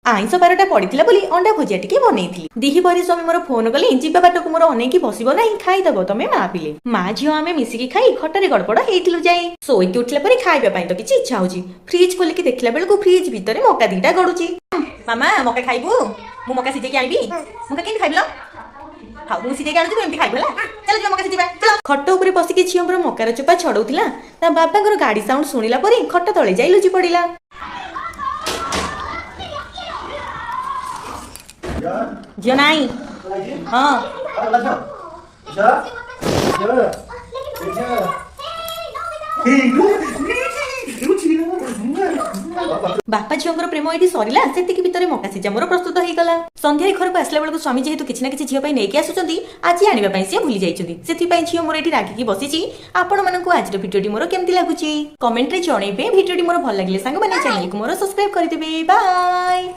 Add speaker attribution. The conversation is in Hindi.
Speaker 1: आईंष बारटा पड़ता बोली अंडा भुजिया टी बनई दिही पर स्वामी मोर फोन कले जीवा बाट को मोर अनेक बसब ना खाईदब तुम माँ पिले माँ झील आम मिसिकी खाई खटारे गड़बड़ होती जाए शोक उठला पर खाइबा तो किसी इच्छा हो फ्रिज खोलिकी देखला बेलू फ्रिज भितर मका दीटा गड़ुची मामा मका खाइबू मु मका सीझे आनी मका के खाइल हाँ मुझे सीधे आनी एमती खाइब चल जो मका सीझा चल खट उपर बसिकी झीवर मकार चोपा छड़ौला ता बाबा गाड़ी साउंड शुणिला पर खट तले जाई लुचि पड़ा झील नाई हाँ बापा झीवर प्रेम ये सरला से भितर मका सीझा मोर प्रस्तुत हो गला संध्या घर को आसला बेलू स्वामी जेहेतु किसी ना कि झील नहीं आसुच्च आज आने से भूली जाइए से झील मोर ये रागिकी बसी आपण मानक आज भिडियो मोर केमती लगुच कमेंट रे जणेबे भिडियो मोर भल लगे सांग मैंने चैनल को मोर सब्सक्राइब करदे बाय।